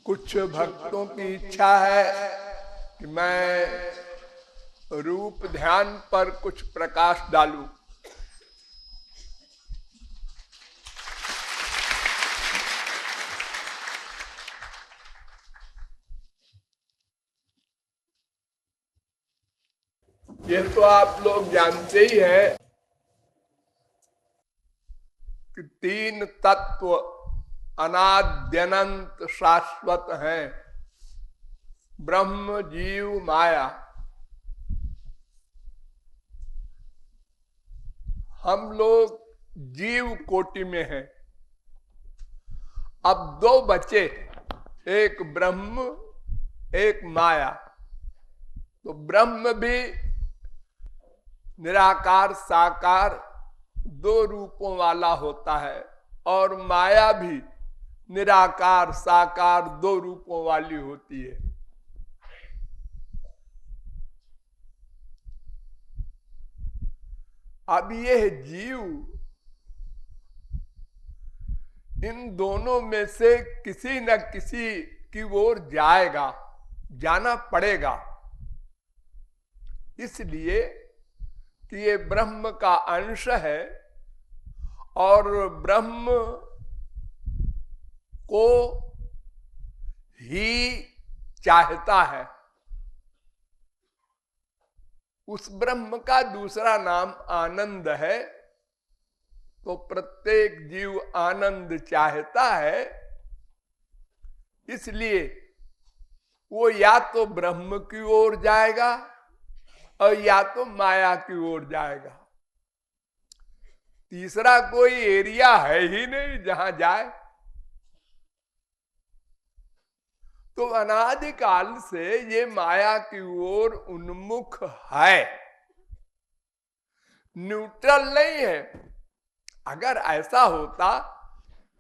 कुछ भक्तों की इच्छा है कि मैं रूप ध्यान पर कुछ प्रकाश डालूं। ये तो आप लोग जानते ही हैं कि तीन तत्व अनाद्यनंत शाश्वत हैं, ब्रह्म, जीव, माया। हम लोग जीव कोटि में हैं। अब दो बचे, एक ब्रह्म, एक माया। तो ब्रह्म भी निराकार साकार दो रूपों वाला होता है और माया भी निराकार साकार दो रूपों वाली होती है। अब यह जीव इन दोनों में से किसी न किसी की ओर जाएगा, जाना पड़ेगा। इसलिए कि ये ब्रह्म का अंश है और ब्रह्म को ही चाहता है। उस ब्रह्म का दूसरा नाम आनंद है। तो प्रत्येक जीव आनंद चाहता है, इसलिए वो या तो ब्रह्म की ओर जाएगा और या तो माया की ओर जाएगा। तीसरा कोई एरिया है ही नहीं जहां जाए। तो अनादिकाल से ये माया की ओर उन्मुख है, न्यूट्रल नहीं है। अगर ऐसा होता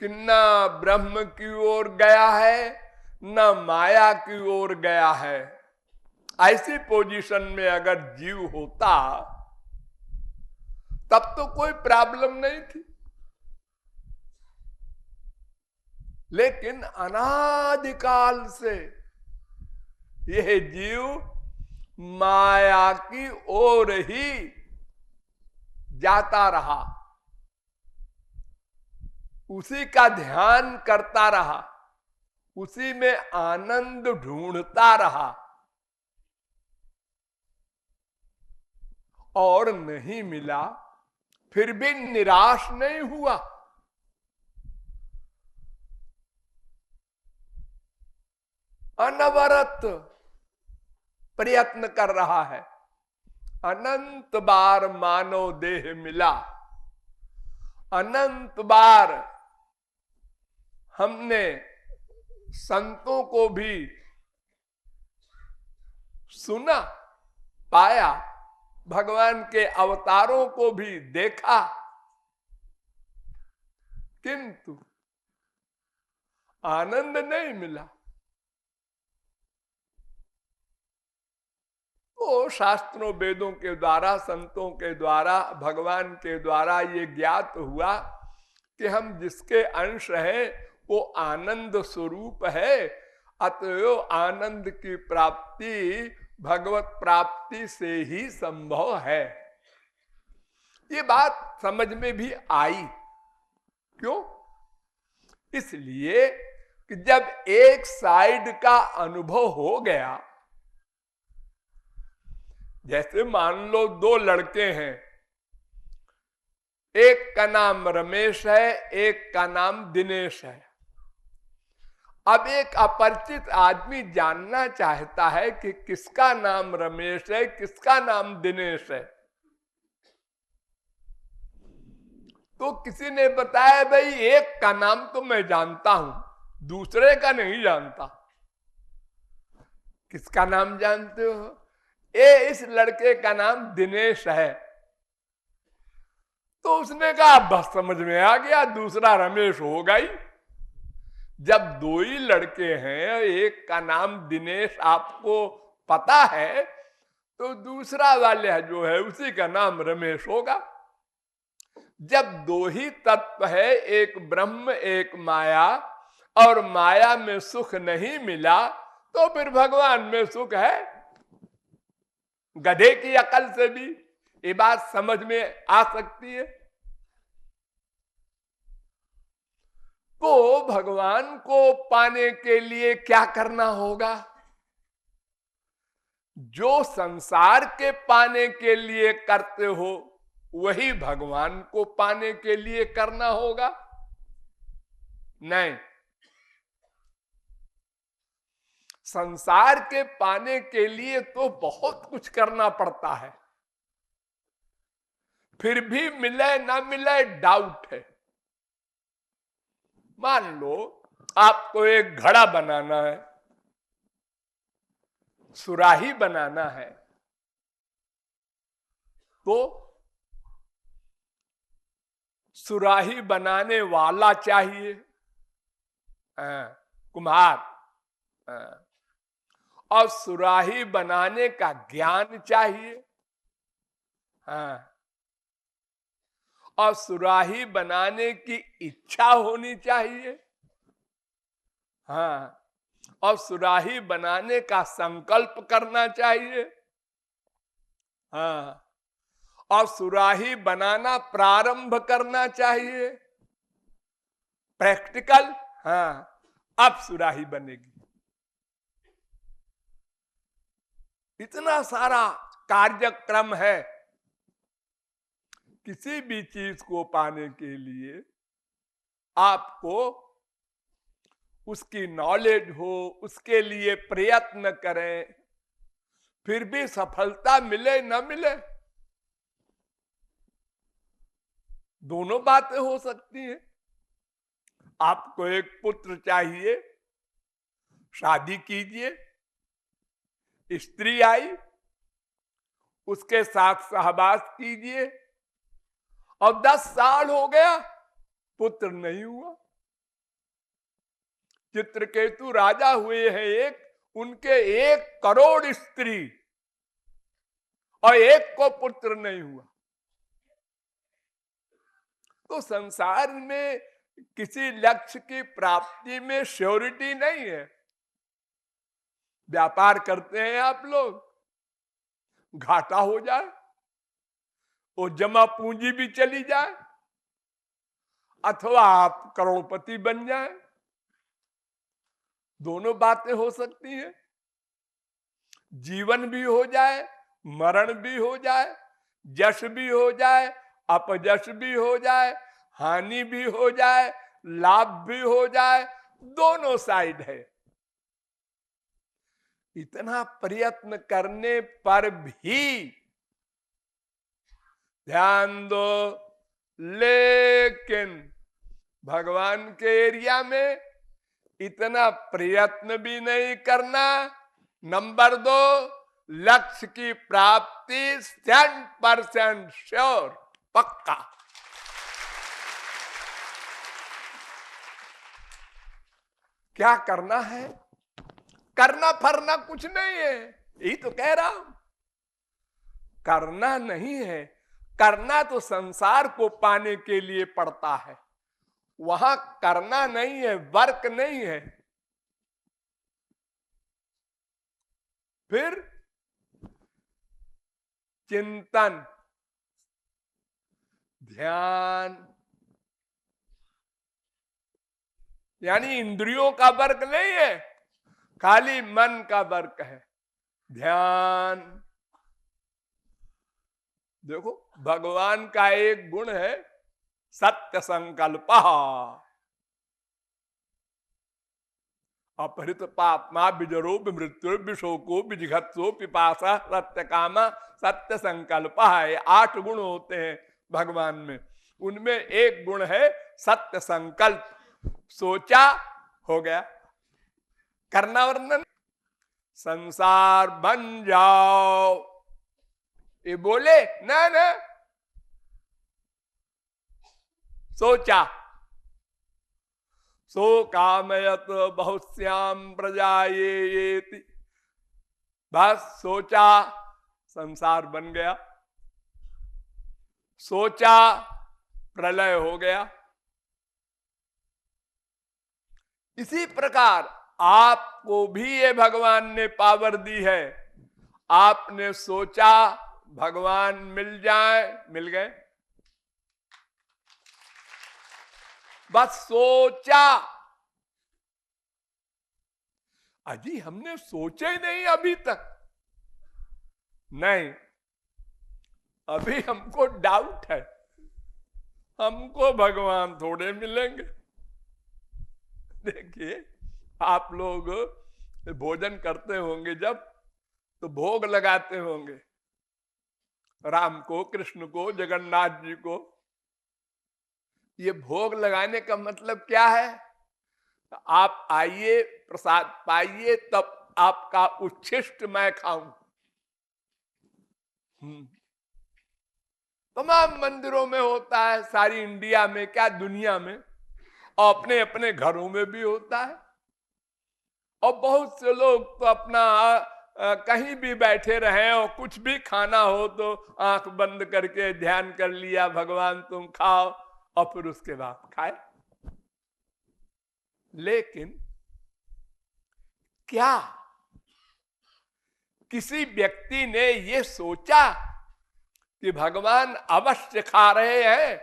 कि न ब्रह्म की ओर गया है न माया की ओर गया है, ऐसी पोजीशन में अगर जीव होता तब तो कोई प्रॉब्लम नहीं थी। लेकिन अनादिकाल से यह जीव माया की ओर ही जाता रहा, उसी का ध्यान करता रहा, उसी में आनंद ढूंढता रहा और नहीं मिला, फिर भी निराश नहीं हुआ। अनवरत प्रयत्न कर रहा है। अनंत बार मानव देह मिला, अनंत बार हमने संतों को भी सुना, पाया, भगवान के अवतारों को भी देखा, किंतु आनंद नहीं मिला। तो शास्त्रों वेदों के द्वारा, संतों के द्वारा, भगवान के द्वारा ये ज्ञात हुआ कि हम जिसके अंश हैं वो आनंद स्वरूप है। अतएव आनंद की प्राप्ति भगवत प्राप्ति से ही संभव है। ये बात समझ में भी आई। क्यों? इसलिए कि जब एक साइड का अनुभव हो गया, जैसे मान लो दो लड़के हैं, एक का नाम रमेश है, एक का नाम दिनेश है। अब एक अपरिचित आदमी जानना चाहता है कि किसका नाम रमेश है, किसका नाम दिनेश है। तो किसी ने बताया भाई एक का नाम तो मैं जानता हूं, दूसरे का नहीं जानता। किसका नाम जानते हो? इस लड़के का नाम दिनेश है। तो उसने कहा बस समझ में आ गया, दूसरा रमेश होगा ही। जब दो ही लड़के हैं, एक का नाम दिनेश आपको पता है, तो दूसरा वाले जो है उसी का नाम रमेश होगा। जब दो ही तत्व है, एक ब्रह्म एक माया, और माया में सुख नहीं मिला तो फिर भगवान में सुख है? गधे की अकल से भी ये बात समझ में आ सकती है। तो भगवान को पाने के लिए क्या करना होगा? जो संसार के पाने के लिए करते हो वही भगवान को पाने के लिए करना होगा? नहीं, संसार के पाने के लिए तो बहुत कुछ करना पड़ता है, फिर भी मिले ना मिले डाउट है। मान लो आपको एक घड़ा बनाना है, सुराही बनाना है, तो सुराही बनाने वाला चाहिए, कुम्हार, और सुराही बनाने का ज्ञान चाहिए, और सुराही बनाने की इच्छा होनी चाहिए, और सुराही बनाने का संकल्प करना चाहिए, और सुराही बनाना प्रारंभ करना चाहिए, प्रैक्टिकल। अब सुराही बनेगी। इतना सारा कार्यक्रम है। किसी भी चीज को पाने के लिए आपको उसकी नॉलेज हो, उसके लिए प्रयत्न करें, फिर भी सफलता मिले न मिले, दोनों बातें हो सकती हैं। आपको एक पुत्र चाहिए, शादी कीजिए, स्त्री आई, उसके साथ सहवास कीजिए, और 10 साल हो गया, पुत्र नहीं हुआ। चित्रकेतु राजा हुए हैं एक, उनके 1 करोड़ स्त्री और एक को पुत्र नहीं हुआ। तो संसार में किसी लक्ष्य की प्राप्ति में श्योरिटी नहीं है। व्यापार करते हैं आप लोग, घाटा हो जाए, वो जमा पूंजी भी चली जाए, अथवा आप करोड़पति बन जाए, दोनों बातें हो सकती हैं। जीवन भी हो जाए, मरण भी हो जाए, यश भी हो जाए, अपयश भी हो जाए, हानि भी हो जाए, लाभ भी हो जाए, दोनों साइड है। इतना प्रयत्न करने पर भी ध्यान दो, लेकिन भगवान के एरिया में इतना प्रयत्न भी नहीं करना। नंबर 2, लक्ष्य की प्राप्ति 100% श्योर, पक्का। क्या करना है? करना फरना कुछ नहीं है, यही तो कह रहा हूं। करना नहीं है, करना तो संसार को पाने के लिए पड़ता है, वहां करना नहीं है, वर्क नहीं है। फिर चिंतन, ध्यान, यानी इंद्रियों का वर्क नहीं है, खाली मन का वर्क है, ध्यान। देखो भगवान का एक गुण है सत्य संकल्प। अपहृत पापमा विजरो विमृत्यु विशोको विजिघत्सो पिपासा सत्य कामा सत्य संकल्प है। 8 गुण होते हैं भगवान में, उनमें एक गुण है सत्य संकल्प। सोचा हो गया, करना वर्णन। संसार बन जाओ ये बोले ना ना, सोचा। सो कामयत बहुश्याम प्रजा ये, बस सोचा, संसार बन गया। सोचा, प्रलय हो गया। इसी प्रकार आपको भी ये भगवान ने पावर दी है। आपने सोचा भगवान मिल जाए, मिल गए। बस सोचा, अजी हमने सोचा ही नहीं अभी तक। नहीं, अभी हमको डाउट है, हमको भगवान थोड़े मिलेंगे। देखिए, आप लोग भोजन करते होंगे जब, तो भोग लगाते होंगे राम को, कृष्ण को, जगन्नाथ जी को। ये भोग लगाने का मतलब क्या है? आप आइए, प्रसाद पाइए, तब आपका उच्छिष्ट मैं खाऊं। तमाम मंदिरों में होता है, सारी इंडिया में, क्या दुनिया में, और अपने अपने घरों में भी होता है। और बहुत से लोग तो अपना कहीं भी बैठे रहे और कुछ भी खाना हो तो आंख बंद करके ध्यान कर लिया, भगवान तुम खाओ, और फिर उसके बाद खाए। लेकिन क्या किसी व्यक्ति ने ये सोचा कि भगवान अवश्य खा रहे हैं?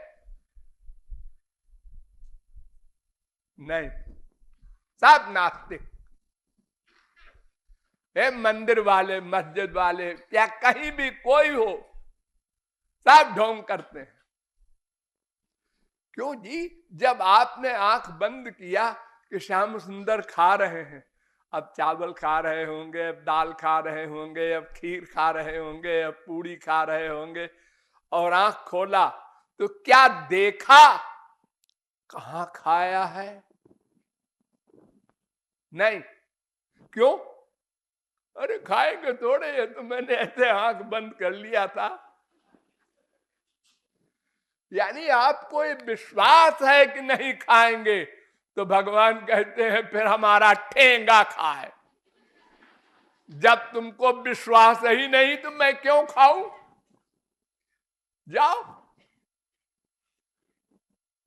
नहीं, सब नास्तिक। मंदिर वाले, मस्जिद वाले, या कहीं भी कोई हो, सब ढोंग करते हैं। क्यों जी? जब आपने आंख बंद किया कि श्याम सुंदर खा रहे हैं, अब चावल खा रहे होंगे, अब दाल खा रहे होंगे, अब खीर खा रहे होंगे, अब पूड़ी खा रहे होंगे, और आंख खोला तो क्या देखा? कहां खाया है? नहीं। क्यों? अरे खाएंगे थोड़े, ये तो मैंने ऐसे आंख बंद कर लिया था। यानी आपको ये विश्वास है कि नहीं खाएंगे, तो भगवान कहते हैं फिर हमारा ठेंगा खाए। जब तुमको विश्वास ही नहीं तो मैं क्यों खाऊं? जाओ।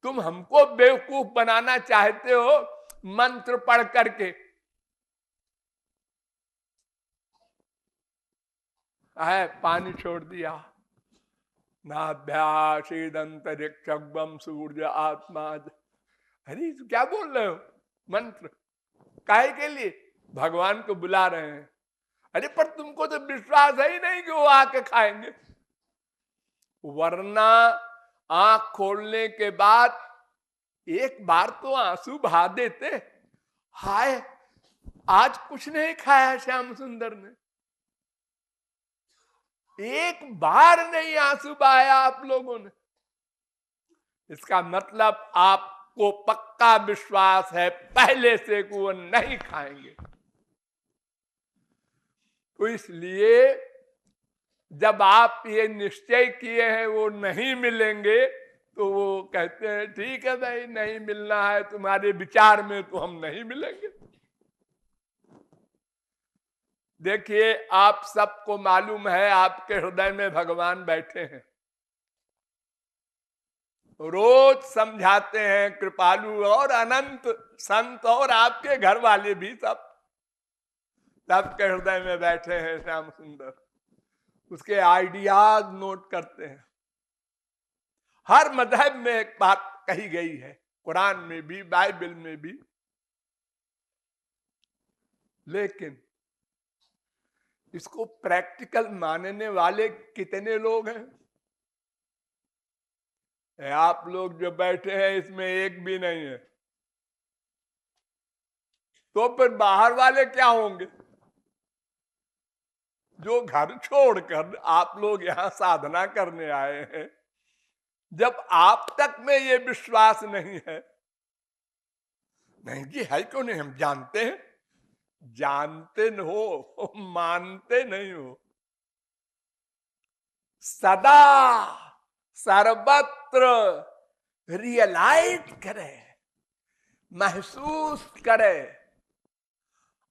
तुम हमको बेवकूफ बनाना चाहते हो मंत्र पढ़ करके। है, पानी छोड़ दिया, नाभ्यासीदंतरिक्षम सूर्य आत्मा। अरे क्या बोल रहे हो? मंत्र काहे के लिए? भगवान को बुला रहे हैं। अरे पर तुमको तो विश्वास है ही नहीं कि वो आके खाएंगे। वरना आंख खोलने के बाद एक बार तो आंसू बहा देते, हाय आज कुछ नहीं खाया श्याम सुंदर ने। एक बार नहीं आंसू बहाया आप लोगों ने। इसका मतलब आपको पक्का विश्वास है पहले से कि वो नहीं खाएंगे। तो इसलिए जब आप ये निश्चय किए हैं वो नहीं मिलेंगे, तो वो कहते हैं ठीक है भाई, नहीं मिलना है तुम्हारे विचार में, तो हम नहीं मिलेंगे। देखिए, आप सबको मालूम है आपके हृदय में भगवान बैठे हैं, रोज समझाते हैं कृपालु और अनंत संत, और आपके घर वाले भी सब सबके हृदय में बैठे हैं श्याम सुंदर। उसके आइडियाज नोट करते हैं। हर मजहब में एक बात कही गई है, कुरान में भी, बाइबल में भी। लेकिन इसको प्रैक्टिकल मानने वाले कितने लोग हैं? आप लोग जो बैठे हैं इसमें एक भी नहीं है। तो फिर बाहर वाले क्या होंगे? जो घर छोड़कर आप लोग यहां साधना करने आए हैं, जब आप तक में ये विश्वास नहीं है, नहीं जी है क्यों नहीं, हम जानते हैं, जानते न हो, मानते नहीं हो। सदा सर्वत्र रियलाइज करे, महसूस करे,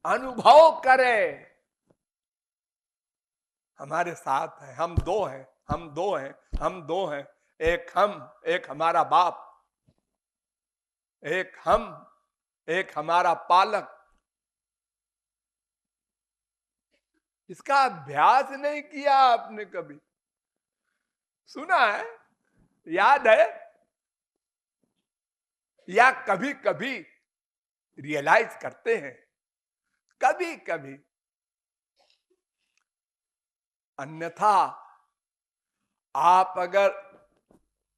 अनुभव करे, हमारे साथ है, हम दो हैं, हम दो हैं, हम दो हैं, एक हम, एक हमारा बाप, एक हम, एक हमारा पालक। इसका अभ्यास नहीं किया आपने कभी, सुना है, याद है, या कभी कभी रियलाइज करते हैं, कभी कभी। अन्यथा आप अगर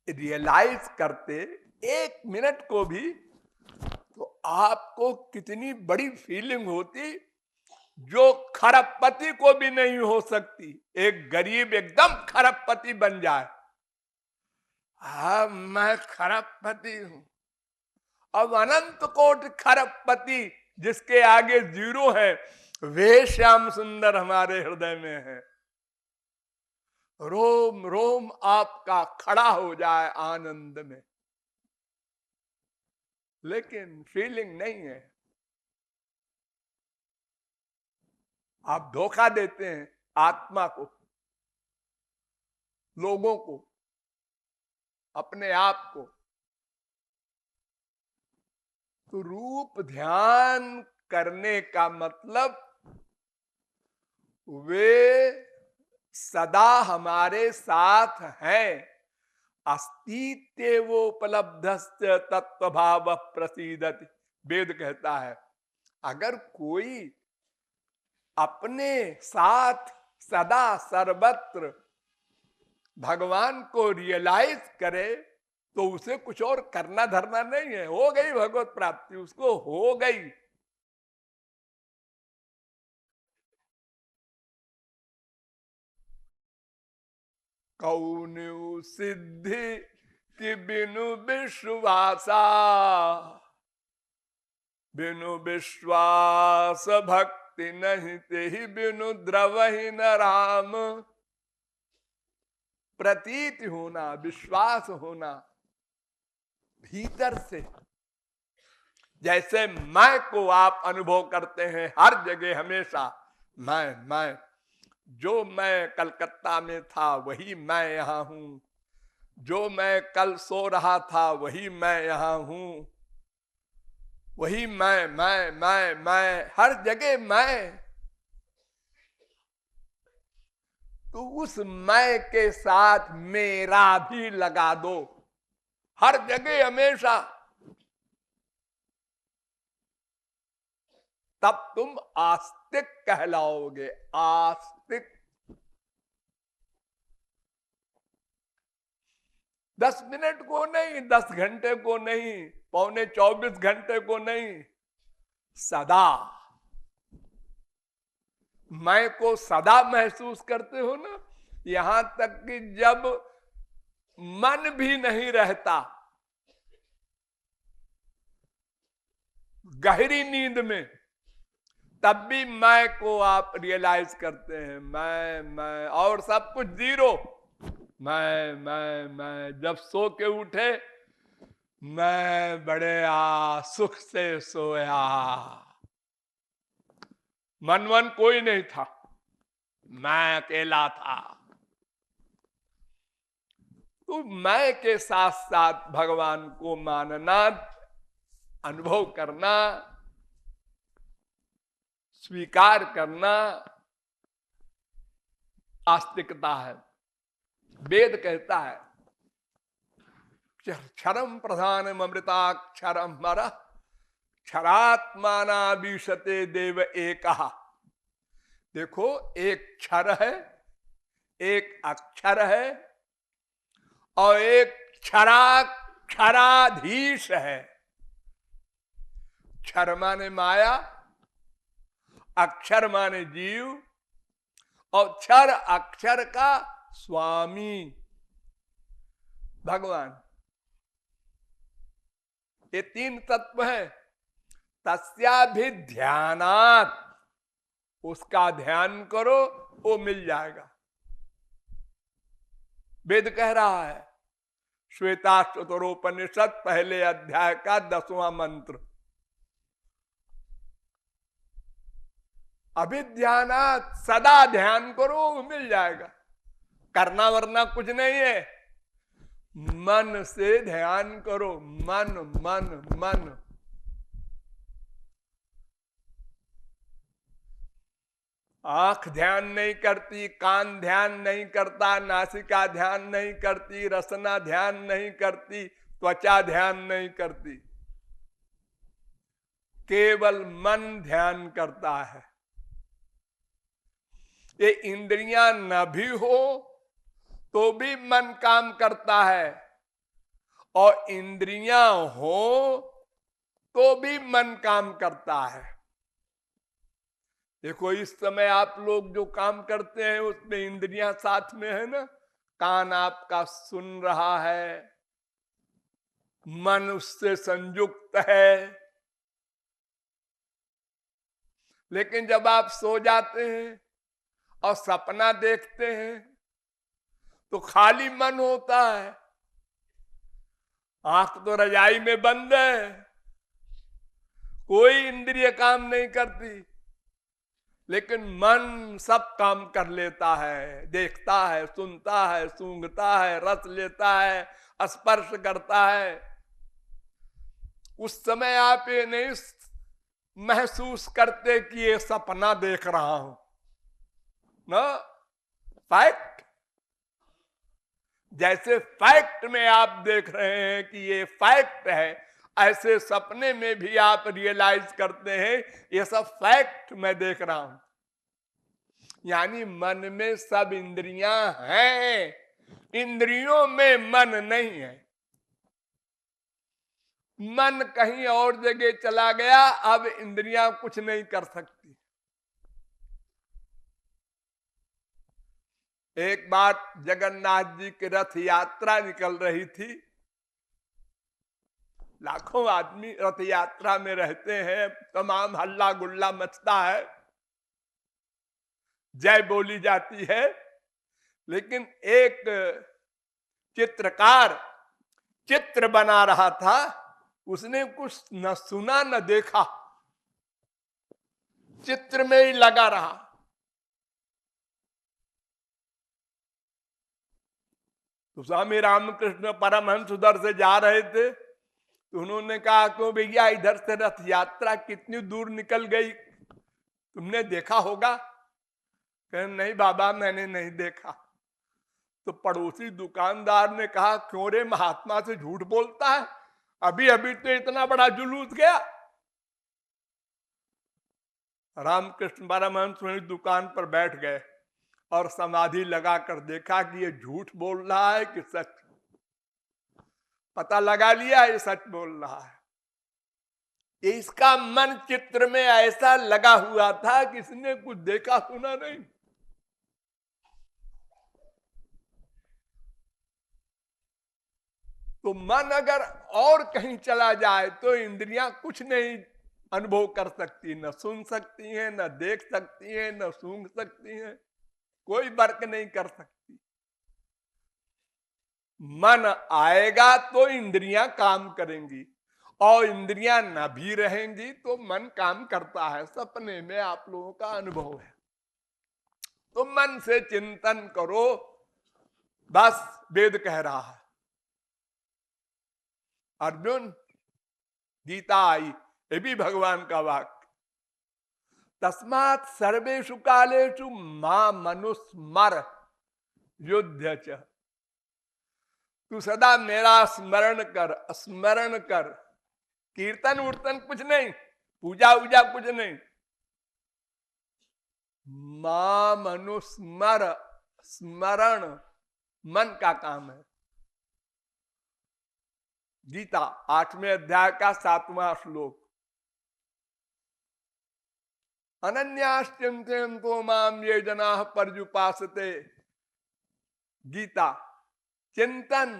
रियलाइज करते 1 मिनट को भी, तो आपको कितनी बड़ी फीलिंग होती, जो खरबपति को भी नहीं हो सकती। एक गरीब एकदम खरबपति बन जाए, हाँ मैं खरबपति हूं। अब अनंत कोटि खरबपति जिसके आगे 0 है, वे श्याम सुंदर हमारे हृदय में है। रोम रोम आपका खड़ा हो जाए आनंद में, लेकिन फीलिंग नहीं है। आप धोखा देते हैं आत्मा को, लोगों को, अपने आप को। तो रूप ध्यान करने का मतलब वे सदा हमारे साथ हैं। अस्तित्वोपलब्ध तत्व भाव प्रसीदति, वेद कहता है। अगर कोई अपने साथ सदा सर्वत्र भगवान को रियलाइज करे, तो उसे कुछ और करना धरना नहीं है। हो गई भगवत प्राप्ति, उसको हो गई। कौन्यू सिद्धि कि बिनु विश्वासा, बिनु विश्वास भक्ति नहीं ते बिनु द्रवहि न राम। प्रतीति होना, विश्वास होना भीतर से। जैसे मैं को आप अनुभव करते हैं हर जगह हमेशा, मैं जो मैं कलकत्ता में था वही मैं यहां हूं, जो मैं कल सो रहा था वही मैं यहां हूं, वही मैं हर जगह मैं। तो उस मैं के साथ मेरा भी लगा दो हर जगह हमेशा, तब तुम आस्तिक कहलाओगे। आस्तिक 10 मिनट को नहीं, 10 घंटे को नहीं, पौने 24 घंटे को नहीं, सदा। मैं को सदा महसूस करते हो ना, यहां तक कि जब मन भी नहीं रहता, गहरी नींद में, तब भी मैं को आप रियलाइज करते हैं। मैं और सब कुछ 0। मैं जब सो के उठे, मैं बड़े सुख से सोया, मन कोई नहीं था, मैं अकेला था। तो मैं के साथ साथ भगवान को मानना, अनुभव करना, स्वीकार करना आस्तिकता है। वेद कहता है क्षरम प्रधान अमृताक्षरम मर क्षरात्माना विशते देव एकहा। देखो, एक क्षर है, एक अक्षर है, और एक क्षराधीश है। क्षर माने माया, अक्षर माने जीव, और क्षर अक्षर का स्वामी भगवान। ये 3 तत्व है। तस्याभिध्यानात्, उसका ध्यान करो, वो मिल जाएगा। वेद कह रहा है, श्वेताश्वतरोपनिषद पहले अध्याय का 10वां मंत्र। अभिध्यानात्, सदा ध्यान करो, मिल जाएगा। करना वरना कुछ नहीं है, मन से ध्यान करो। मन मन मन आंख ध्यान नहीं करती, कान ध्यान नहीं करता, नासिका ध्यान नहीं करती, रसना ध्यान नहीं करती, त्वचा ध्यान नहीं करती, केवल मन ध्यान करता है। ये इंद्रियां न भी हो तो भी मन काम करता है, और इंद्रियां हो तो भी मन काम करता है। देखो इस समय आप लोग जो काम करते हैं उसमें इंद्रियां साथ में है ना, कान आपका सुन रहा है, मन उससे संयुक्त है। लेकिन जब आप सो जाते हैं और सपना देखते हैं तो खाली मन होता है, आंख तो रजाई में बंद है, कोई इंद्रिय काम नहीं करती, लेकिन मन सब काम कर लेता है, देखता है, सुनता है, सूंघता है, रस लेता है, स्पर्श करता है। उस समय आप ये नहीं महसूस करते कि ये सपना देख रहा हूं ना, फैक्ट। जैसे फैक्ट में आप देख रहे हैं कि ये फैक्ट है, ऐसे सपने में भी आप रियलाइज करते हैं ये सब फैक्ट मैं देख रहा हूं। यानी मन में सब इंद्रियां हैं, इंद्रियों में मन नहीं है। मन कहीं और जगह चला गया, अब इंद्रियां कुछ नहीं कर सकती। एक बार जगन्नाथ जी की रथ यात्रा निकल रही थी, लाखों आदमी रथ यात्रा में रहते हैं, तमाम हल्ला गुल्ला मचता है, जय बोली जाती है। लेकिन एक चित्रकार चित्र बना रहा था, उसने कुछ न सुना न देखा, चित्र में ही लगा रहा। तो स्वामी रामकृष्ण परमहंस उधर से जा रहे थे, तो उन्होंने कहा क्यों भैया इधर से रथ यात्रा कितनी दूर निकल गई, तुमने देखा होगा? कहे नहीं बाबा मैंने नहीं देखा। तो पड़ोसी दुकानदार ने कहा क्यों रे महात्मा से झूठ बोलता है, अभी अभी तो इतना बड़ा जुलूस गया। रामकृष्ण परमहंस वहीं दुकान पर बैठ गए और समाधि लगाकर देखा कि ये झूठ बोल रहा है कि सच। पता लगा लिया ये सच बोल रहा है। इसका मन चित्र में ऐसा लगा हुआ था कि इसने कुछ देखा सुना नहीं। तो मन अगर और कहीं चला जाए तो इंद्रियां कुछ नहीं अनुभव कर सकती, न सुन सकती हैं, न देख सकती हैं, न सूंघ सकती हैं, कोई वर्क नहीं कर सकती। मन आएगा तो इंद्रियां काम करेंगी, और इंद्रियां न भी रहेंगी तो मन काम करता है। सपने में आप लोगों का अनुभव है। तो मन से चिंतन करो, बस वेद कह रहा है। अर्जुन, गीता आई, ये भी भगवान का वाक्य, तस्मात् सर्वेषु कालेषु मां मनुस्मर युध्य च। तू सदा मेरा स्मरण कर, स्मरण कर। कीर्तन उर्तन कुछ नहीं, पूजा वूजा कुछ नहीं, मां मनुस्मर, स्मरण मन का काम है। गीता 8वें अध्याय का 7वां श्लोक, अनन्याश्चिंतयन्तो माम ये जनाः पर्युपासते। गीता चिंतन,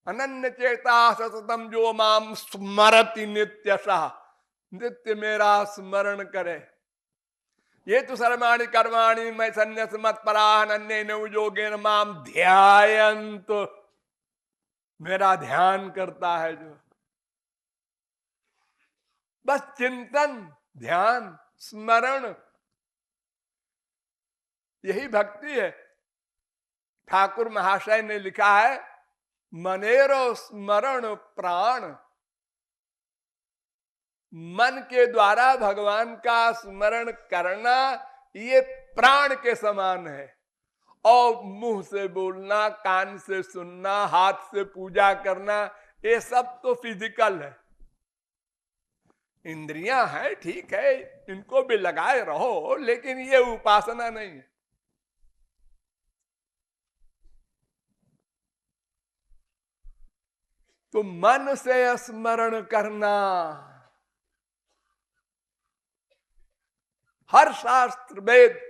अनन्य चेता सततम जो माम स्मरति नित्यशः, नित्य मेरा स्मरण करे। ये तो सर्वाणि कर्माणि मैं संन्यास मत पराः अन्येन योगेन माम ध्यायन्त। मेरा ध्यान करता है जो, बस चिंतन, ध्यान, स्मरण, यही भक्ति है। ठाकुर महाशय ने लिखा है, मनेरो स्मरण प्राण। मन के द्वारा भगवान का स्मरण करना ये प्राण के समान है। और मुंह से बोलना, कान से सुनना, हाथ से पूजा करना, ये सब तो फिजिकल है। इंद्रियां हैं, ठीक है, इनको भी लगाए रहो, लेकिन ये उपासना नहीं है। तो मन से स्मरण करना, हर शास्त्र वेद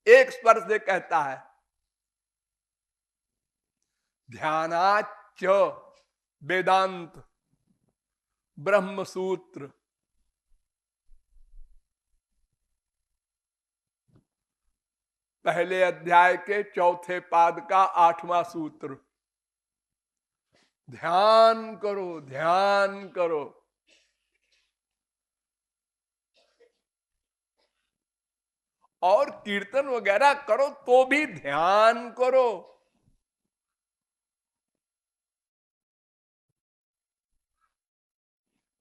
एक स्वर से कहता है, ध्यानाच वेदांत ब्रह्म सूत्र। पहले अध्याय के चौथे पाद का 8वां सूत्र, ध्यान करो, ध्यान करो। और कीर्तन वगैरह करो तो भी ध्यान करो।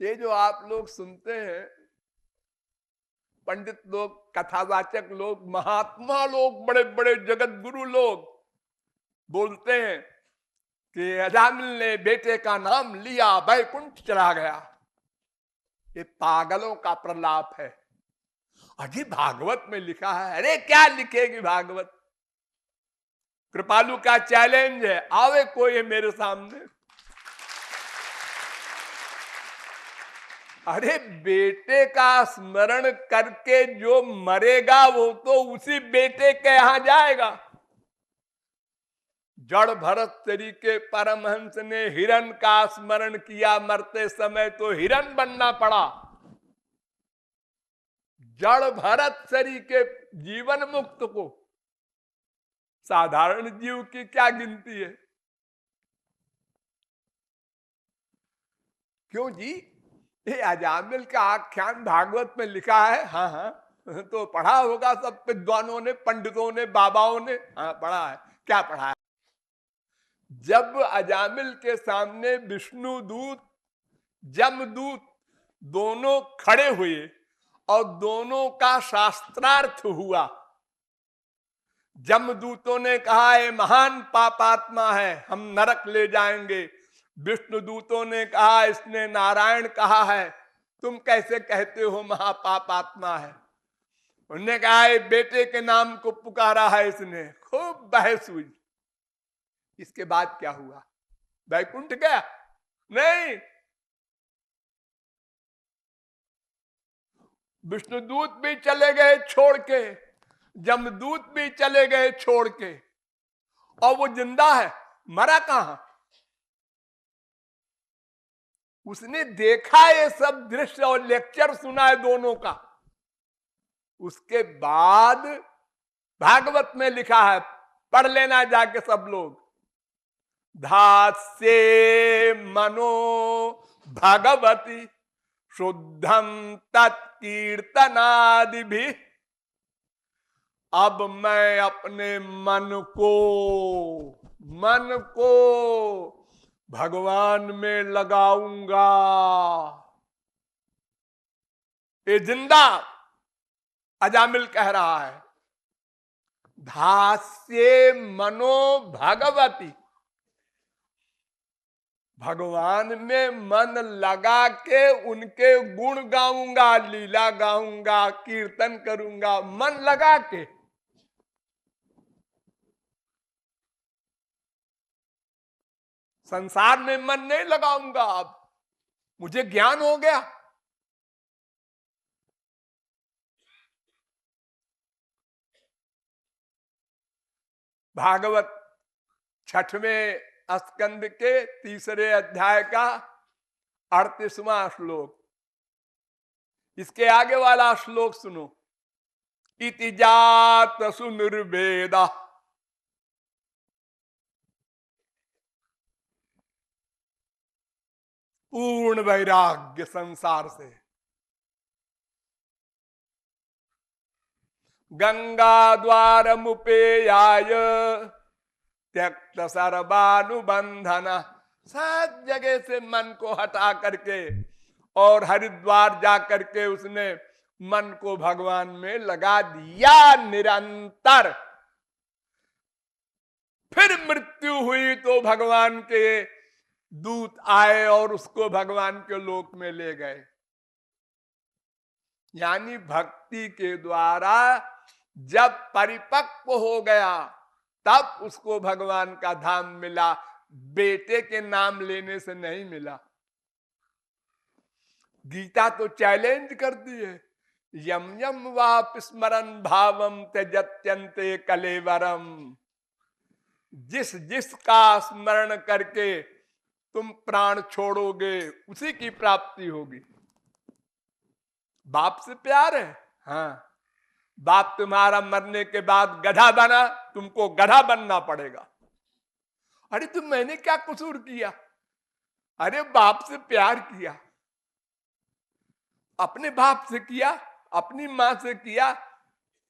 ये जो आप लोग सुनते हैं, पंडित लोग, कथावाचक लोग, महात्मा लोग, बड़े बड़े जगत गुरु लोग बोलते हैं कि अजामिल ने बेटे का नाम लिया, वैकुंठ चला गया। ये पागलों का प्रलाप है। अजी भागवत में लिखा है। अरे क्या लिखेगी भागवत? कृपालु का चैलेंज है, आवे कोई मेरे सामने। अरे बेटे का स्मरण करके जो मरेगा वो तो उसी बेटे के यहां जाएगा। जड़ भरत तरीके परमहंस ने हिरण का स्मरण किया मरते समय, तो हिरण बनना पड़ा। जड़ भरत शरीर के जीवन मुक्त को साधारण जीव की क्या गिनती है? क्यों जी? ये अजामिल का आख्यान भागवत में लिखा है। हाँ हाँ, तो पढ़ा होगा सब विद्वानों ने, पंडितों ने, बाबाओं ने। हाँ पढ़ा है। क्या पढ़ा है? जब अजामिल के सामने विष्णु दूत, जमदूत दोनों खड़े हुए और दोनों का शास्त्रार्थ हुआ। जमदूतों ने कहा ये महान पापात्मा है, हम नरक ले जाएंगे। विष्णु दूतों ने कहा इसने नारायण कहा है, तुम कैसे कहते हो महापापात्मा है। उन्होंने कहा ये बेटे के नाम को पुकारा है इसने। खूब बहस हुई। इसके बाद क्या हुआ? वैकुंठ गया? नहीं। विष्णुदूत भी चले गए छोड़ के, जमदूत भी चले गए छोड़ के, और वो जिंदा है। मरा कहां? उसने देखा ये सब दृश्य और लेक्चर सुना है दोनों का। उसके बाद भागवत में लिखा है, पढ़ लेना जाके सब लोग। धास्ये मनो भगवती शुद्धम तत्कीर्तनादि भी। अब मैं अपने मन को भगवान में लगाऊंगा। ये जिंदा अजामिल कह रहा है। धास्ये मनो भगवती, भगवान में मन लगा के उनके गुण गाऊंगा, लीला गाऊंगा, कीर्तन करूंगा, मन लगा के। संसार में मन नहीं लगाऊंगा। अब मुझे ज्ञान हो गया। भागवत 6वें स्कंद के 3 अध्याय का 38वां श्लोक। इसके आगे वाला श्लोक सुनो। इति जात सुनिर्वेदा, पूर्ण वैराग्य संसार से। गंगा द्वार मुपेयाय त्यक्त सर्वानुबंधन। सब जगह से मन को हटा करके और हरिद्वार जा करके उसने मन को भगवान में लगा दिया निरंतर, फिर मृत्यु हुई तो भगवान के दूत आए और उसको भगवान के लोक में ले गए। यानी भक्ति के द्वारा जब परिपक्व हो गया तब उसको भगवान का धाम मिला, बेटे के नाम लेने से नहीं मिला। गीता तो चैलेंज करती है, यम यम वाप स्मरण भावम त्यजत्यन्ते कलेवरम। जिस जिसका स्मरण करके तुम प्राण छोड़ोगे उसी की प्राप्ति होगी। बाप से प्यार है, हाँ, बाप तुम्हारा मरने के बाद गधा बना, तुमको गधा बनना पड़ेगा। अरे तुम मैंने क्या कसूर किया? अरे बाप से प्यार किया, अपने बाप से किया, अपनी मां से किया।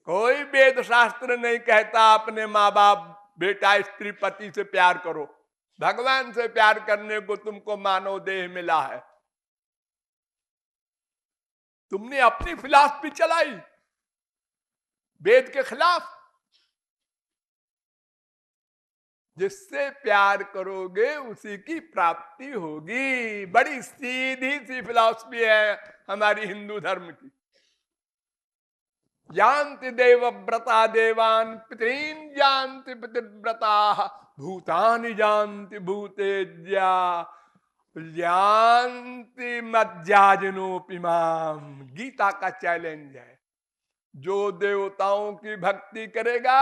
कोई वेद शास्त्र नहीं कहता अपने माँ बाप बेटा स्त्री पति से प्यार करो। भगवान से प्यार करने को तुमको मानव देह मिला है। तुमने अपनी फिलॉसफी चलाई वेद के खिलाफ। जिससे प्यार करोगे उसी की प्राप्ति होगी। बड़ी सीधी सी फिलॉसफी है हमारी हिंदू धर्म की। जानति देवव्रता देवान पितरीन जानति पितृव्रता भूतानि जानति भूतेज्या जानति मज्जाजनोपि माम। गीता का चैलेंज है, जो देवताओं की भक्ति करेगा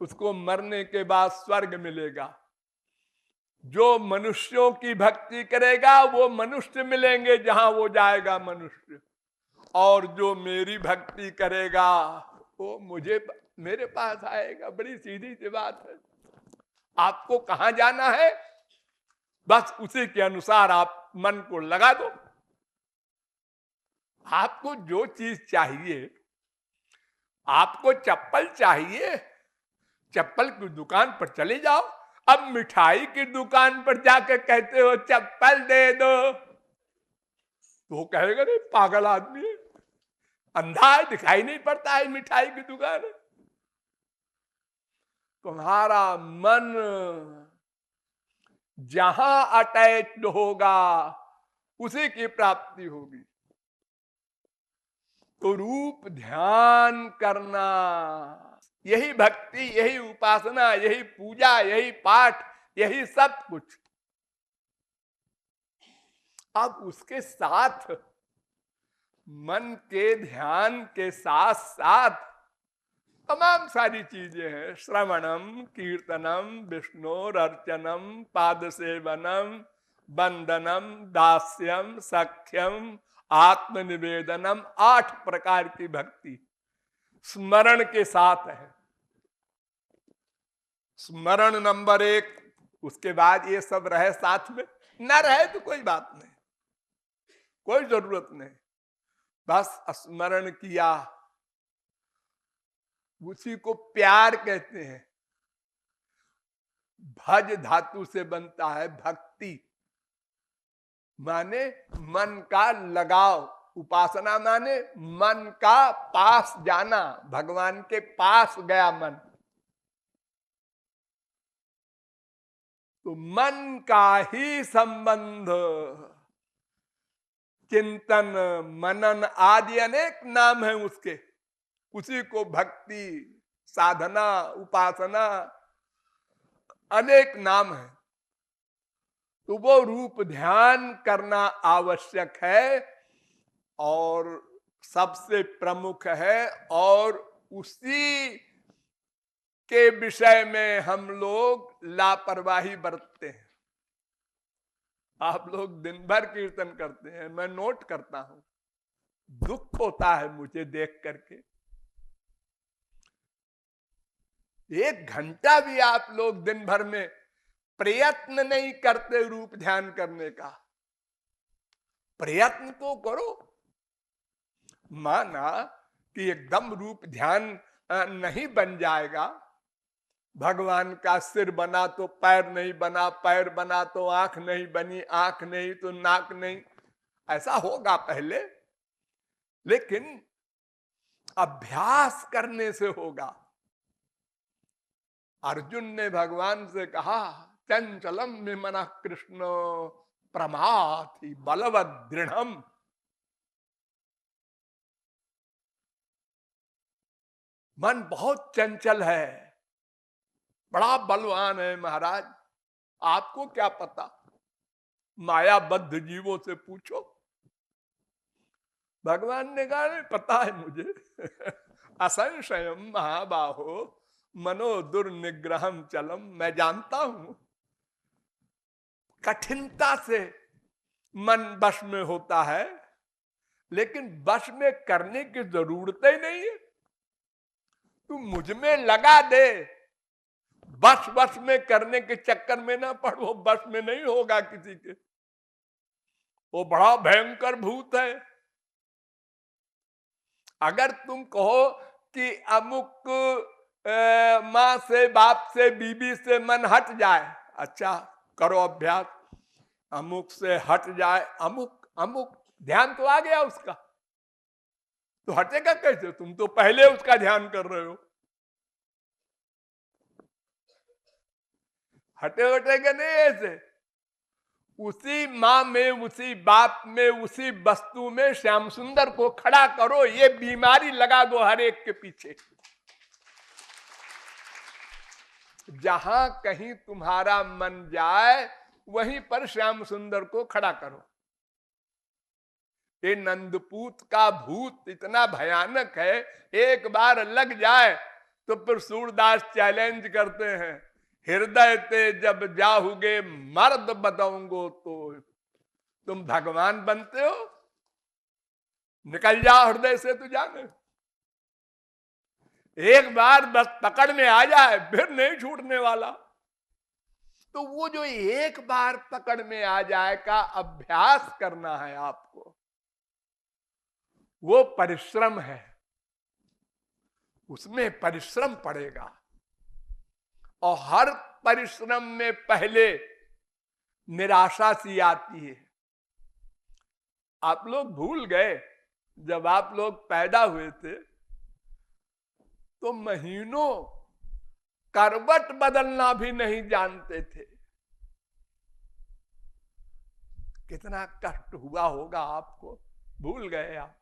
उसको मरने के बाद स्वर्ग मिलेगा। जो मनुष्यों की भक्ति करेगा वो मनुष्य मिलेंगे, जहां वो जाएगा मनुष्य। और जो मेरी भक्ति करेगा वो मेरे पास आएगा। बड़ी सीधी सी बात है। आपको कहां जाना है बस उसी के अनुसार आप मन को लगा दो। आपको जो चीज चाहिए, आपको चप्पल चाहिए, चप्पल की दुकान पर चले जाओ। अब मिठाई की दुकान पर जाकर कहते हो चप्पल दे दो, तो वो कहेगा नहीं पागल आदमी है, अंधा है, दिखाई नहीं पड़ता है मिठाई की दुकान है। तुम्हारा मन जहां अटैच्ड होगा उसी की प्राप्ति होगी। तो रूप ध्यान करना, यही भक्ति, यही उपासना, यही पूजा, यही पाठ, यही सब कुछ। अब उसके साथ मन के ध्यान के साथ साथ तमाम सारी चीजें हैं। श्रवणम, कीर्तनम, विष्णुरर्चनम, पाद सेवनम, वंदनम, दास्यम, सख्यम, आत्मनिवेदनम। 8 प्रकार की भक्ति स्मरण के साथ है। स्मरण नंबर 1। उसके बाद ये सब रहे साथ में, न रहे तो कोई बात नहीं, कोई जरूरत नहीं। बस स्मरण किया, उसी को प्यार कहते हैं। भज धातु से बनता है भक्ति, माने मन का लगाव। उपासना माने मन का पास जाना, भगवान के पास गया मन। तो मन का ही संबंध, चिंतन, मनन आदि अनेक नाम है उसके। उसी को भक्ति, साधना, उपासना अनेक नाम है। तो वो रूप ध्यान करना आवश्यक है और सबसे प्रमुख है। और उसी के विषय में हम लोग लापरवाही बरतते हैं। आप लोग दिन भर कीर्तन करते हैं, मैं नोट करता हूं, दुख होता है मुझे देख करके। 1 घंटा भी आप लोग दिन भर में प्रयत्न नहीं करते रूप ध्यान करने का। प्रयत्न तो करो। माना कि एकदम रूप ध्यान नहीं बन जाएगा। भगवान का सिर बना तो पैर नहीं बना, पैर बना तो आंख नहीं बनी, आंख नहीं तो नाक नहीं, ऐसा होगा पहले। लेकिन अभ्यास करने से होगा। अर्जुन ने भगवान से कहा, चंचलम में मन कृष्ण प्रमाथि बलवद दृढ़म। मन बहुत चंचल है, बड़ा बलवान है महाराज, आपको क्या पता, मायाबद्ध जीवों से पूछो। भगवान ने कहा, नहीं पता है मुझे। असंशयम महाबाहो मनो दुर्निग्रहम चलम, मैं जानता हूं कठिनता से मन वश में होता है, लेकिन वश में करने की जरूरत ही नहीं है। तू मुझ में लगा दे, बस में करने के चक्कर में ना पड़ो, बस में नहीं होगा किसी के। वो बड़ा भयंकर भूत है। अगर तुम कहो कि अमुक माँ से, बाप से, बीबी से मन हट जाए, अच्छा करो अभ्यास, अमुक से हट जाए, अमुक अमुक ध्यान तो आ गया उसका, तो हटेगा कैसे? तुम तो पहले उसका ध्यान कर रहे हो। हटेगा नहीं ऐसे। उसी माँ में, उसी बाप में, उसी वस्तु में श्याम सुंदर को खड़ा करो, ये बीमारी लगा दो हर एक के पीछे। जहां कहीं तुम्हारा मन जाए वहीं पर श्याम सुंदर को खड़ा करो। ये नंदपूत का भूत इतना भयानक है, एक बार लग जाए तो फिर सूरदास चैलेंज करते हैं, हृदय ते जब जाहुगे मर्द बताऊंगो, तो तुम भगवान बनते हो, निकल जाओ हृदय से तो जाने। एक बार बस पकड़ में आ जाए फिर नहीं छूटने वाला। तो वो जो एक बार पकड़ में आ जाए का अभ्यास करना है आपको, वो परिश्रम है, उसमें परिश्रम पड़ेगा। और हर परिश्रम में पहले निराशा सी आती है। आप लोग भूल गए, जब आप लोग पैदा हुए थे तो महीनों करवट बदलना भी नहीं जानते थे। कितना कष्ट हुआ होगा आपको, भूल गए आप।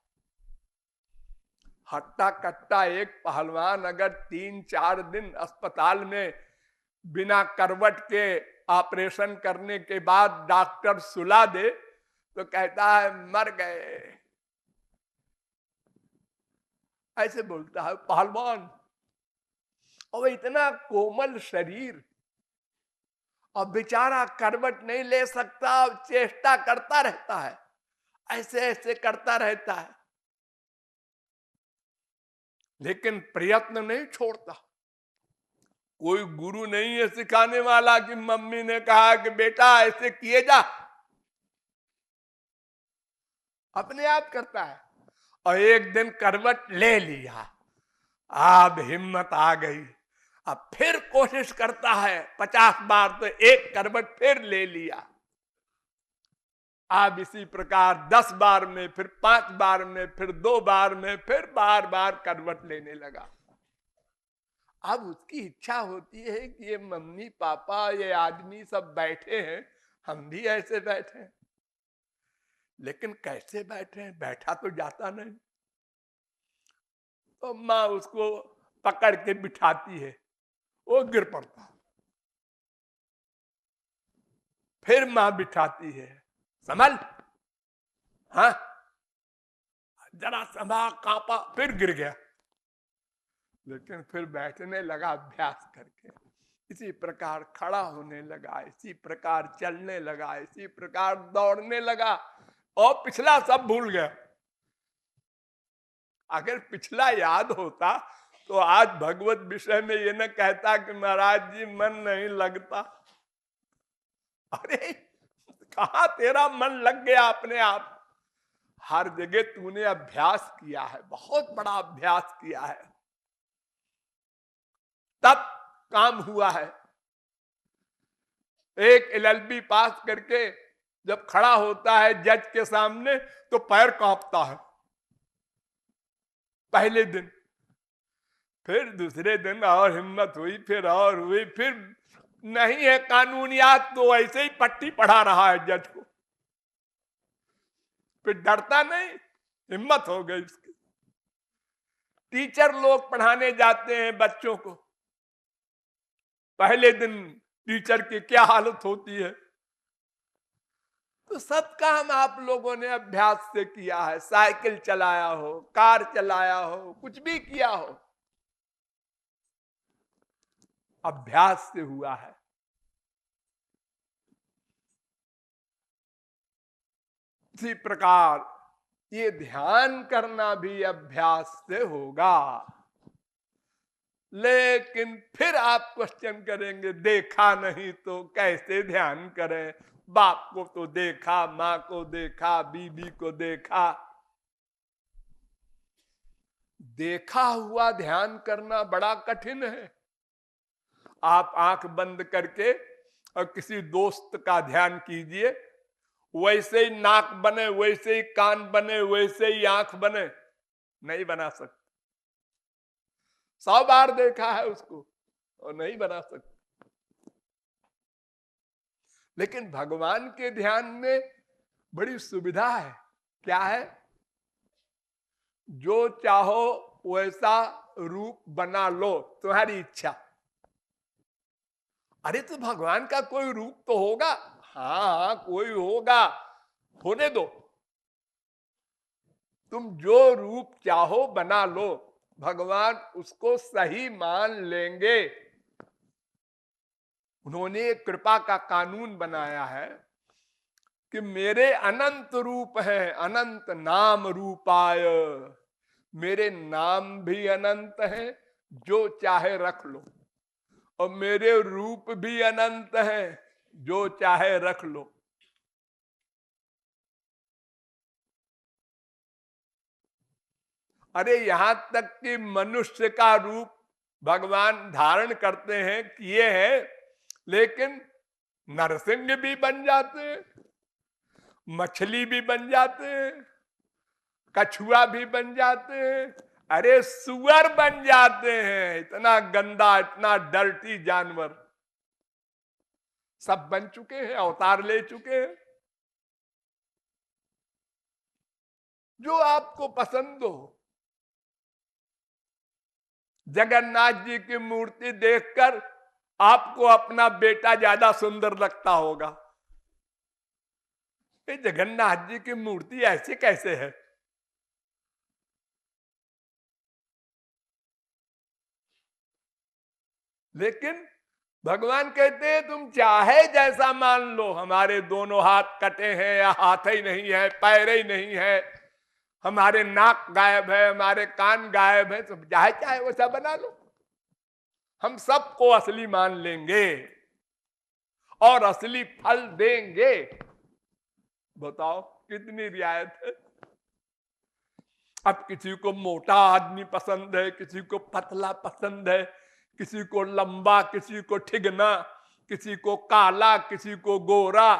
हट्टा कट्टा एक पहलवान अगर 3-4 दिन अस्पताल में बिना करवट के ऑपरेशन करने के बाद डॉक्टर सुला दे तो कहता है मर गए, ऐसे बोलता है पहलवान। और इतना कोमल शरीर, और बेचारा करवट नहीं ले सकता, चेष्टा करता रहता है, ऐसे ऐसे करता रहता है, लेकिन प्रयत्न नहीं छोड़ता। कोई गुरु नहीं है सिखाने वाला कि मम्मी ने कहा कि बेटा ऐसे किए जा, अपने आप करता है। और एक दिन करवट ले लिया, अब हिम्मत आ गई, अब फिर कोशिश करता है 50 बार, तो एक करवट फिर ले लिया। अब इसी प्रकार 10 बार में, फिर 5 बार में, फिर 2 बार में, फिर बार बार करवट लेने लगा। अब उसकी इच्छा होती है कि ये मम्मी पापा, ये आदमी सब बैठे हैं, हम भी ऐसे बैठे हैं, लेकिन कैसे बैठे हैं, बैठा तो जाता नहीं। तो माँ उसको पकड़ के बिठाती है, वो गिर पड़ता, फिर माँ बिठाती है, संभल, हाँ जरा संभाल, कांपा, फिर गिर गया, लेकिन फिर बैठने लगा अभ्यास करके। इसी प्रकार खड़ा होने लगा, इसी प्रकार चलने लगा, इसी प्रकार दौड़ने लगा, और पिछला सब भूल गया। अगर पिछला याद होता तो आज भगवत विषय में ये न कहता कि महाराज जी मन नहीं लगता। अरे कहां तेरा मन लग गया अपने आप, हर जगह तूने अभ्यास किया है, बहुत बड़ा अभ्यास किया है, तब काम हुआ है। एक LLB पास करके जब खड़ा होता है जज के सामने तो पैर कांपता है, पहले दिन, फिर दूसरे दिन और हिम्मत हुई, फिर और हुई, फिर नहीं है कानूनियात तो ऐसे ही पट्टी पढ़ा रहा है जज को, फिर डरता नहीं, हिम्मत हो गई उसकी। टीचर लोग पढ़ाने जाते हैं बच्चों को, पहले दिन टीचर की क्या हालत होती है। तो सब काम आप लोगों ने अभ्यास से किया है, साइकिल चलाया हो, कार चलाया हो, कुछ भी किया हो, अभ्यास से हुआ है। इसी प्रकार ये ध्यान करना भी अभ्यास से होगा। लेकिन फिर आप क्वेश्चन करेंगे, देखा नहीं तो कैसे ध्यान करें? बाप को तो देखा, माँ को देखा, बीबी को देखा, देखा हुआ ध्यान करना बड़ा कठिन है। आप आंख बंद करके और किसी दोस्त का ध्यान कीजिए, वैसे ही नाक बने, वैसे ही कान बने, वैसे ही आंख बने, नहीं बना सकते। 100 बार देखा है उसको और नहीं बना सकते। लेकिन भगवान के ध्यान में बड़ी सुविधा है। क्या है? जो चाहो वैसा रूप बना लो, तुम्हारी इच्छा। अरे तो भगवान का कोई रूप तो होगा, हाँ कोई होगा, होने दो, तुम जो रूप चाहो बना लो, भगवान उसको सही मान लेंगे। उन्होंने कृपा का कानून बनाया है कि मेरे अनंत रूप हैं, अनंत नाम रूपाय, मेरे नाम भी अनंत हैं, जो चाहे रख लो, और मेरे रूप भी अनंत हैं, जो चाहे रख लो। अरे यहां तक कि मनुष्य का रूप भगवान धारण करते हैं, किए हैं, लेकिन नरसिंह भी बन जाते हैं, मछली भी बन जाते हैं, कछुआ भी बन जाते हैं, अरे सुअर बन जाते हैं। इतना गंदा, इतना डर्टी जानवर सब बन चुके हैं, अवतार ले चुके हैं। जो आपको पसंद हो। जगन्नाथ जी की मूर्ति देखकर आपको अपना बेटा ज्यादा सुंदर लगता होगा। ये जगन्नाथ जी की मूर्ति ऐसे कैसे है? लेकिन भगवान कहते हैं तुम चाहे जैसा मान लो, हमारे दोनों हाथ कटे हैं या हाथ ही नहीं है, पैर ही नहीं है, हमारे नाक गायब है, हमारे कान गायब है, तो चाहे चाहे वैसा बना लो, हम सबको असली मान लेंगे और असली फल देंगे। बताओ कितनी रियायत है। अब किसी को मोटा आदमी पसंद है, किसी को पतला पसंद है, किसी को लंबा, किसी को ठिगना, किसी को काला, किसी को गोरा।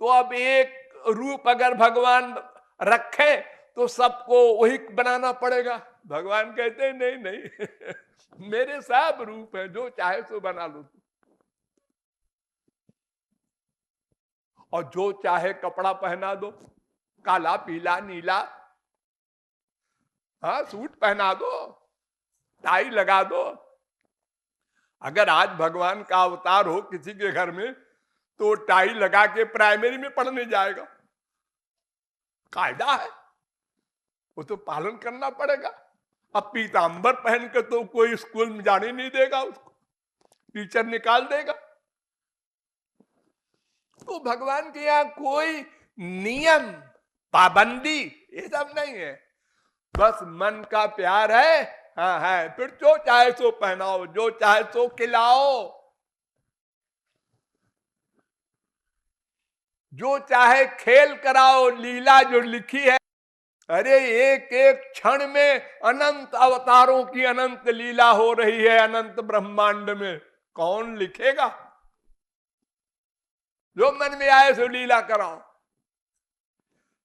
तो अब एक रूप अगर भगवान रखे तो सबको वही बनाना पड़ेगा। भगवान कहते हैं नहीं नहीं मेरे सब रूप है, जो चाहे सो बना लो। और जो चाहे कपड़ा पहना दो, काला, पीला, नीला, हाँ सूट पहना दो, टाई लगा दो। अगर आज भगवान का अवतार हो किसी के घर में, तो टाई लगा के प्राइमरी में पढ़ने जाएगा, कायदा है, वो तो पालन करना पड़ेगा। अब पीतांबर पहन के तो कोई स्कूल में जाने नहीं देगा, उसको टीचर निकाल देगा। तो भगवान के यहाँ कोई नियम, पाबंदी, ये सब नहीं है। बस मन का प्यार है, हाँ है, फिर जो चाहे सो पहनाओ, जो चाहे सो खिलाओ, जो चाहे खेल कराओ। लीला जो लिखी है, अरे एक एक क्षण में अनंत अवतारों की अनंत लीला हो रही है अनंत ब्रह्मांड में। कौन लिखेगा? जो मन में आए सो लीला कराओ,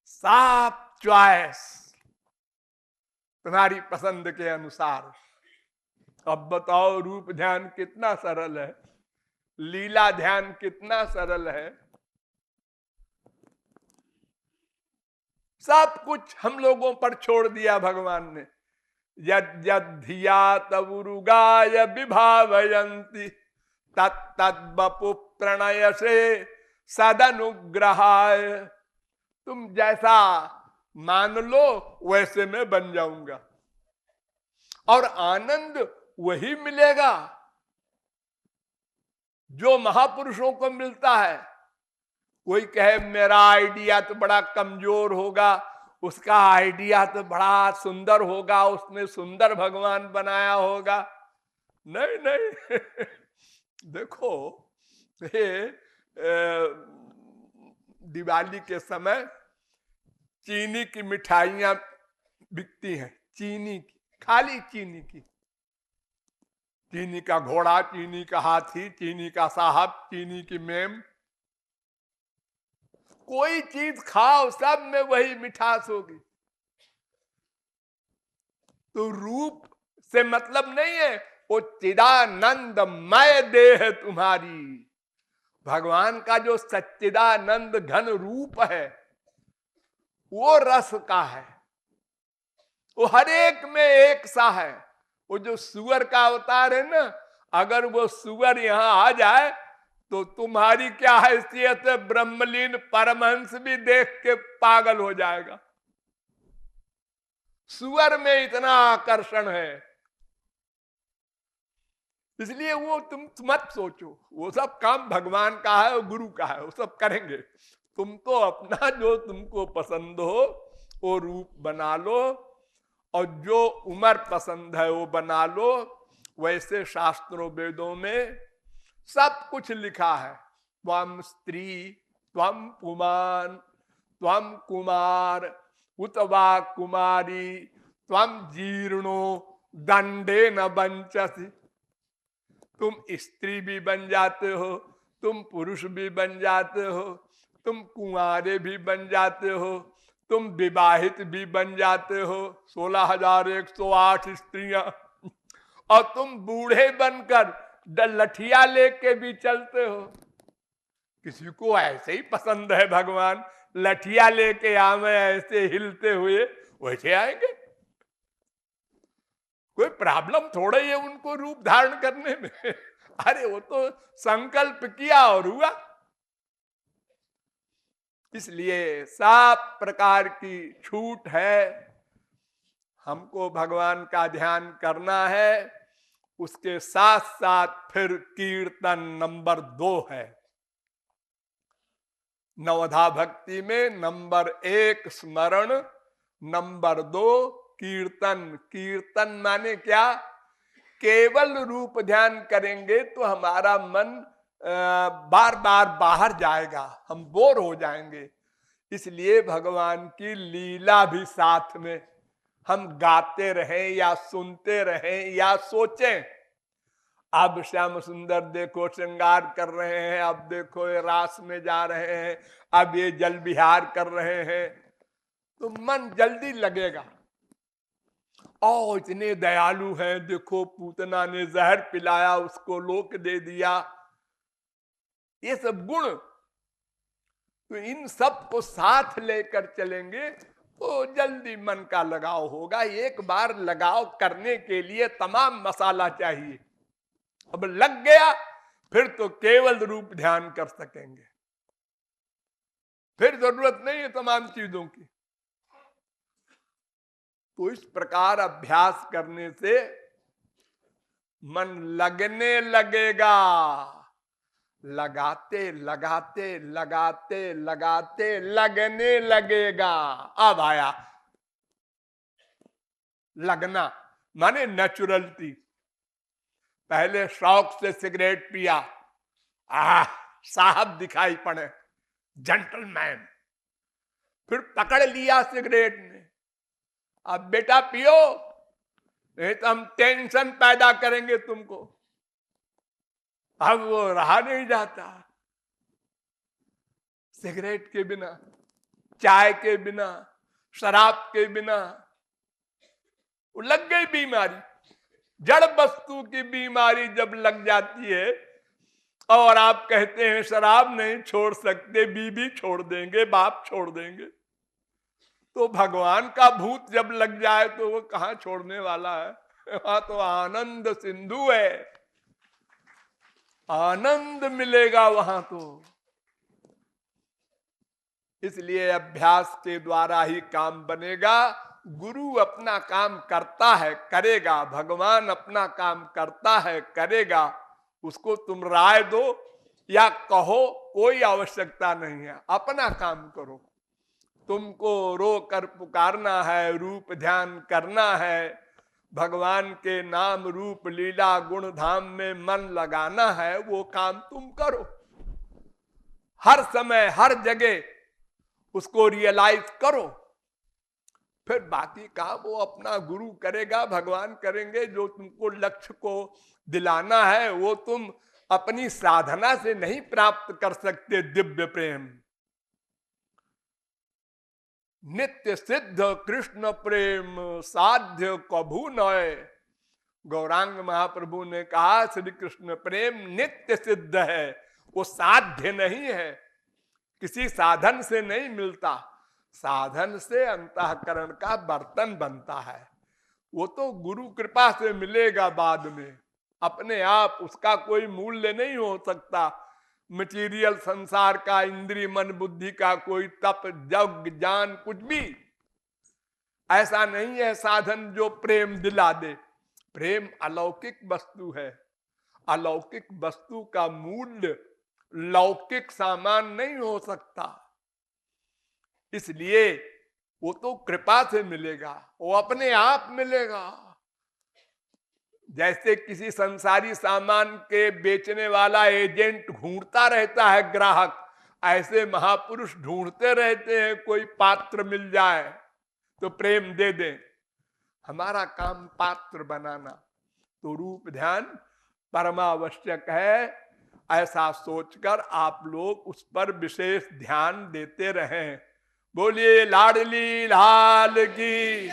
साफ चॉइस। तुम्हारी पसंद के अनुसार। अब बताओ रूप ध्यान कितना सरल है, लीला ध्यान कितना सरल है। सब कुछ हम लोगों पर छोड़ दिया भगवान ने। यद यद धिया तबुरुगाय विभावयंती तत्तद्वपु प्रणय से सदनुग्रहाय। तुम जैसा मान लो वैसे मैं बन जाऊंगा और आनंद वही मिलेगा जो महापुरुषों को मिलता है। कोई कहे मेरा आइडिया तो बड़ा कमजोर होगा, उसका आइडिया तो बड़ा सुंदर होगा, उसने सुंदर भगवान बनाया होगा। नहीं नहीं देखो, ये दिवाली के समय चीनी की मिठाइयां बिकती हैं, चीनी की, खाली चीनी की। चीनी का घोड़ा, चीनी का हाथी, चीनी का साहब, चीनी की मेम। कोई चीज खाओ सब में वही मिठास होगी। तो रूप से मतलब नहीं है, वो चिदानंदमय देह तुम्हारी। भगवान का जो सच्चिदानंद घन रूप है वो रस का है, वो हर एक में एक सा है। वो जो सुअर का अवतार है ना, अगर वो सुअर यहां आ जाए तो तुम्हारी क्या हैसियत है, ब्रह्मलीन परमहंस भी देख के पागल हो जाएगा। सुअर में इतना आकर्षण है, इसलिए वो तुम मत सोचो, वो सब काम भगवान का है और गुरु का है, वो सब करेंगे। तुम तो अपना जो तुमको पसंद हो वो रूप बना लो, और जो उम्र पसंद है वो बना लो। वैसे शास्त्रों वेदों में सब कुछ लिखा है। त्वम स्त्री, त्वम पुमान, त्वम कुमार, उतवा कुमारी, त्वम जीर्णो दंडे न बंचसी। तुम स्त्री भी बन जाते हो, तुम पुरुष भी बन जाते हो, तुम कुंवारे भी बन जाते हो, तुम विवाहित भी बन जाते हो, 16,108 स्त्रियां, और तुम बूढ़े बनकर लठिया लेके भी चलते हो। किसी को ऐसे ही पसंद है भगवान, लठिया लेके आवे ऐसे हिलते हुए, वैसे आएंगे। कोई प्रॉब्लम थोड़ा ही है उनको रूप धारण करने में। अरे वो तो संकल्प किया और हुआ। इसलिए सब प्रकार की छूट है। हमको भगवान का ध्यान करना है। उसके साथ साथ फिर कीर्तन नंबर 2 है। नवधा भक्ति में नंबर 1 स्मरण, नंबर 2 कीर्तन। कीर्तन माने क्या? केवल रूप ध्यान करेंगे तो हमारा मन बार बार बाहर जाएगा, हम बोर हो जाएंगे। इसलिए भगवान की लीला भी साथ में हम गाते रहें या सुनते रहें या सोचें। अब श्याम सुंदर देखो श्रृंगार कर रहे हैं, अब देखो ये रास में जा रहे हैं, अब ये जल विहार कर रहे हैं, तो मन जल्दी लगेगा। ओ इतने दयालु हैं, देखो पूतना ने जहर पिलाया उसको लोक दे दिया। ये सब गुण, तो इन सब को साथ लेकर चलेंगे तो जल्दी मन का लगाव होगा। एक बार लगाव करने के लिए तमाम मसाला चाहिए। अब लग गया फिर तो केवल रूप ध्यान कर सकेंगे, फिर जरूरत नहीं है तमाम चीजों की। तो इस प्रकार अभ्यास करने से मन लगने लगेगा। लगाते लगाते लगाते लगाते लगने लगेगा। अब आया लगना, माने नेचुरलिटी। पहले शौक से सिगरेट पिया, साहब दिखाई पड़े, जेंटलमैन। फिर पकड़ लिया सिगरेट ने, अब बेटा पियो, नहीं तो हम टेंशन पैदा करेंगे तुमको। अब वो रहा नहीं जाता। सिगरेट के बिना, चाय के बिना, शराब के बिना वो लग गई बीमारी। जड़ वस्तु की बीमारी जब लग जाती है और आप कहते हैं शराब नहीं छोड़ सकते, बीबी छोड़ देंगे, बाप छोड़ देंगे, तो भगवान का भूत जब लग जाए तो वो कहां छोड़ने वाला है? वहां तो आनंद सिंधु है, आनंद मिलेगा वहां तो। इसलिए अभ्यास के द्वारा ही काम बनेगा। गुरु अपना काम करता है, करेगा, भगवान अपना काम करता है, करेगा, उसको तुम राय दो या कहो, कोई आवश्यकता नहीं है, अपना काम करो। तुमको रो कर पुकारना है, रूप ध्यान करना है, भगवान के नाम रूप लीला गुण धाम में मन लगाना है, वो काम तुम करो। हर समय हर जगह उसको रियलाइज करो, फिर बाकी काम वो अपना गुरु करेगा, भगवान करेंगे। जो तुमको लक्ष्य को दिलाना है वो तुम अपनी साधना से नहीं प्राप्त कर सकते। दिव्य प्रेम नित्य सिद्ध कृष्ण प्रेम साध्य कभू नय। गौरांग महाप्रभु ने कहा श्री कृष्ण प्रेम नित्य सिद्ध है, वो साध्य नहीं है, किसी साधन से नहीं मिलता। साधन से अंतःकरण का बर्तन बनता है, वो तो गुरु कृपा से मिलेगा बाद में, अपने आप उसका कोई मूल्य नहीं हो सकता। मटेरियल संसार का, इंद्रिय मन बुद्धि का कोई तप जग ज्ञान कुछ भी ऐसा नहीं है साधन जो प्रेम दिला दे। प्रेम अलौकिक वस्तु है, अलौकिक वस्तु का मूल्य लौकिक सामान नहीं हो सकता, इसलिए वो तो कृपा से मिलेगा, वो अपने आप मिलेगा। जैसे किसी संसारी सामान के बेचने वाला एजेंट ढूंढता रहता है ग्राहक, ऐसे महापुरुष ढूंढते रहते हैं कोई पात्र मिल जाए तो प्रेम दे दें। हमारा काम पात्र बनाना, तो रूप ध्यान परमावश्यक है। ऐसा सोचकर आप लोग उस पर विशेष ध्यान देते रहें। बोलिए लाडली लाल की।